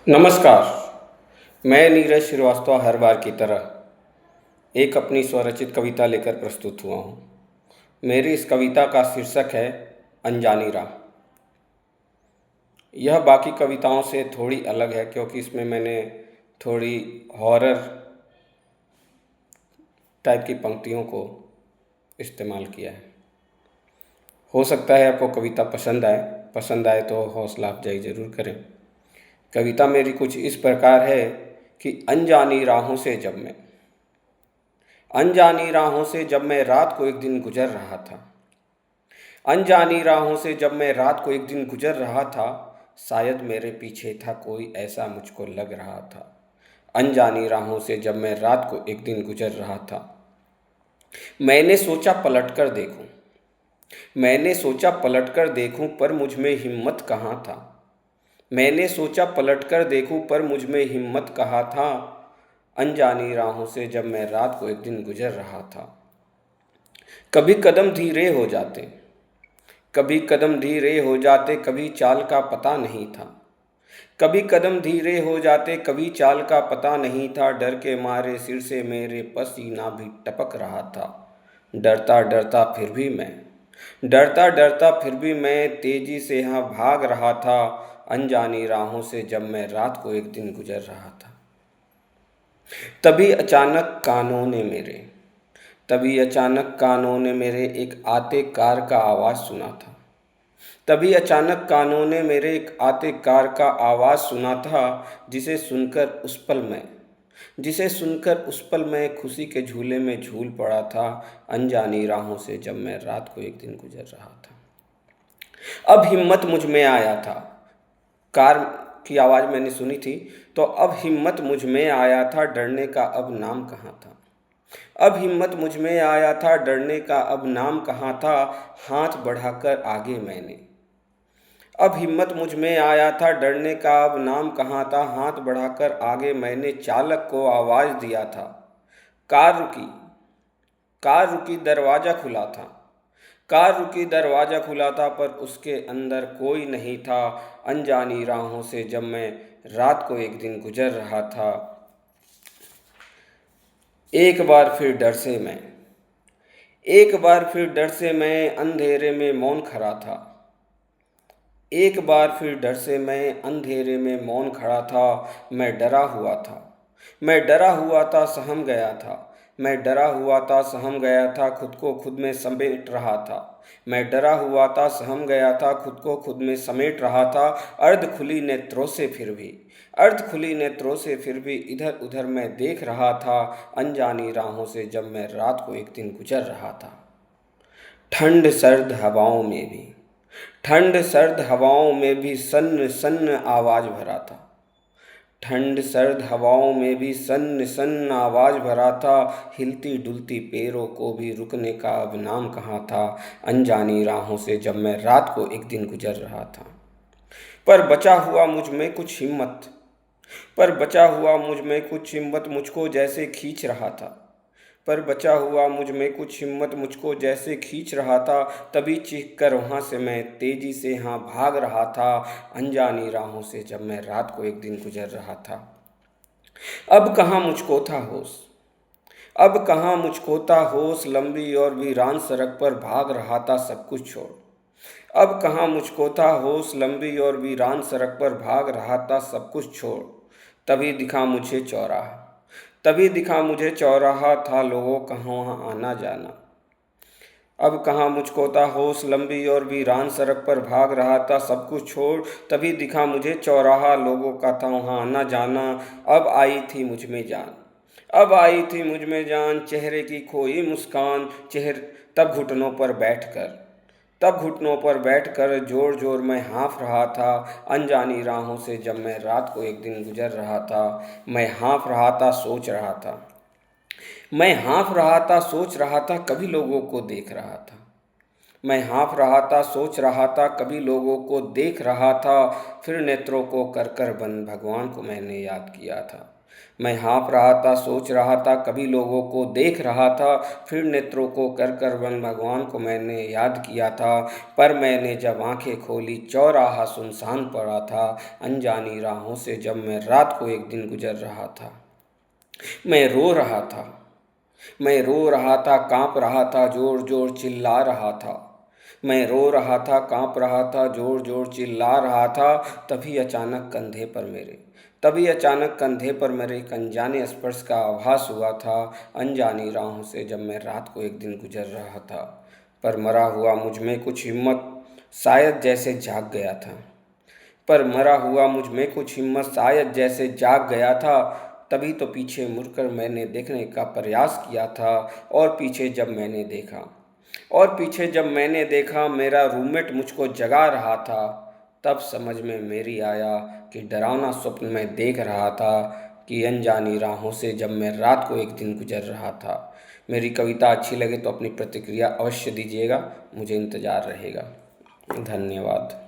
नमस्कार। मैं नीरज श्रीवास्तव हर बार की तरह एक अपनी स्वरचित कविता लेकर प्रस्तुत हुआ हूँ। मेरी इस कविता का शीर्षक है अनजानी राह। यह बाकी कविताओं से थोड़ी अलग है क्योंकि इसमें मैंने थोड़ी हॉरर टाइप की पंक्तियों को इस्तेमाल किया है। हो सकता है आपको कविता पसंद आए तो हौसला अफजाई ज़रूर करें। कविता मेरी कुछ इस प्रकार है कि अनजानी राहों से जब मैं रात को एक दिन गुजर रहा था। अनजानी राहों से जब मैं रात को एक दिन गुजर रहा था, शायद मेरे पीछे था कोई ऐसा मुझको लग रहा था। अनजानी राहों से जब मैं रात को एक दिन गुजर रहा था, मैंने सोचा पलट कर देखूं। मैंने सोचा पलट कर देखूं पर मुझ में हिम्मत कहाँ था। मैंने सोचा पलट कर देखूं पर मुझ में हिम्मत कहाँ था। अनजानी राहों से जब मैं रात को एक दिन गुजर रहा था। कभी कदम धीरे हो जाते, कभी कदम धीरे हो जाते, कभी चाल का पता नहीं था। कभी कदम धीरे हो जाते, कभी चाल का पता नहीं था। डर के मारे सिर से मेरे पसीना भी टपक रहा था। डरता डरता फिर भी मैं डरता डरता फिर भी मैं तेजी से यहाँ भाग रहा था। अनजानी राहों से जब मैं रात को एक दिन गुजर रहा था। तभी अचानक कानों ने मेरे तभी अचानक कानों ने मेरे एक आते कार का आवाज़ सुना था। तभी अचानक कानों ने मेरे एक आते कार का आवाज़ सुना था, जिसे सुनकर उस पल मैं खुशी के झूले में झूल पड़ा था। अनजानी राहों से जब मैं रात को एक दिन गुजर रहा था। अब हिम्मत मुझ में आया था। कार की आवाज़ मैंने सुनी थी, तो अब हिम्मत मुझ में आया था, डरने का अब नाम कहाँ था। अब हिम्मत मुझ में आया था, डरने का अब नाम कहाँ था। हाथ बढ़ाकर आगे मैंने अब हिम्मत मुझ में आया था, डरने का अब नाम कहाँ था। हाथ बढ़ाकर आगे मैंने चालक को आवाज़ दिया था। कार रुकी कार रुकी दरवाज़ा खुला था। कार रुकी दरवाज़ा खुला था, पर उसके अंदर कोई नहीं था। अनजानी राहों से जब मैं रात को एक दिन गुजर रहा था। एक बार फिर डर से मैं अंधेरे में मौन खड़ा था। एक बार फिर डर से मैं अंधेरे में मौन खड़ा था। मैं डरा हुआ था मैं डरा हुआ था, सहम गया था। मैं डरा हुआ था, सहम गया था, खुद को खुद में समेट रहा था। मैं डरा हुआ था, सहम गया था, खुद को खुद में समेट रहा था। अर्ध खुली नेत्रों से फिर भी इधर उधर मैं देख रहा था। अनजानी राहों से जब मैं रात को एक दिन गुजर रहा था। ठंड सर्द हवाओं में भी ठंड सर्द हवाओं में भी सन्न सन्न आवाज़ भरा था। ठंड सर्द हवाओं में भी सन्न सन्न आवाज़ भरा था। हिलती डुलती पैरों को भी रुकने का अब नाम कहाँ था। अनजानी राहों से जब मैं रात को एक दिन गुजर रहा था। पर बचा हुआ मुझ में कुछ हिम्मत मुझको जैसे खींच रहा था। पर बचा हुआ मुझ में कुछ हिम्मत मुझको जैसे खींच रहा था। तभी चीख कर वहाँ से मैं तेजी से यहाँ भाग रहा था। अनजानी राहों से जब मैं रात को एक दिन गुजर रहा था। अब कहाँ मुझको था होश, लंबी और वीरान सड़क पर भाग रहा था सब कुछ छोड़। अब कहाँ मुझको था होश, लंबी और वीरान सड़क पर भाग रहा था सब कुछ छोड़। तभी दिखा मुझे चौराहा, था लोगों का वहाँ आना जाना। अब कहाँ मुझको था होश, लंबी और वीरान सड़क पर भाग रहा था सब कुछ छोड़। तभी दिखा मुझे चौराहा, लोगों का था वहाँ आना जाना। अब आई थी मुझ में जान, चेहरे की खोई मुस्कान। तब घुटनों पर बैठकर जोर जोर में हाँफ रहा था। अनजानी राहों से जब मैं रात को एक दिन गुजर रहा था। मैं हाँफ रहा था, सोच रहा था, कभी लोगों को देख रहा था। मैं हाँफ रहा था, सोच रहा था, कभी लोगों को देख रहा था। फिर नेत्रों को कर कर बंद भगवान को मैंने याद किया था। मैं हाँफ रहा था, सोच रहा था, कभी लोगों को देख रहा था, फिर नेत्रों को कर कर वन भगवान को मैंने याद किया था। पर मैंने जब आंखें खोली, चौराहा सुनसान पड़ा था। अनजानी राहों से जब मैं रात को एक दिन गुजर रहा था। मैं रो रहा था, मैं रो रहा था, काँप रहा था, जोर जोर चिल्ला रहा था। मैं रो रहा था, काँप रहा था, जोर जोर चिल्ला रहा था। तभी अचानक कंधे पर मेरे एक अनजाने स्पर्श का आभास हुआ था। अनजानी राहों से जब मैं रात को एक दिन गुजर रहा था। पर मरा हुआ मुझ में कुछ हिम्मत शायद जैसे जाग गया था। पर मरा हुआ मुझ में कुछ हिम्मत शायद जैसे जाग गया था। तभी तो पीछे मुड़कर मैंने देखने का प्रयास किया था। और पीछे जब मैंने देखा मेरा रूममेट मुझको जगा रहा था। तब समझ में मेरी आया कि डरावना स्वप्न मैं देख रहा था, कि अनजानी राहों से जब मैं रात को एक दिन गुजर रहा था। मेरी कविता अच्छी लगे तो अपनी प्रतिक्रिया अवश्य दीजिएगा, मुझे इंतज़ार रहेगा। धन्यवाद।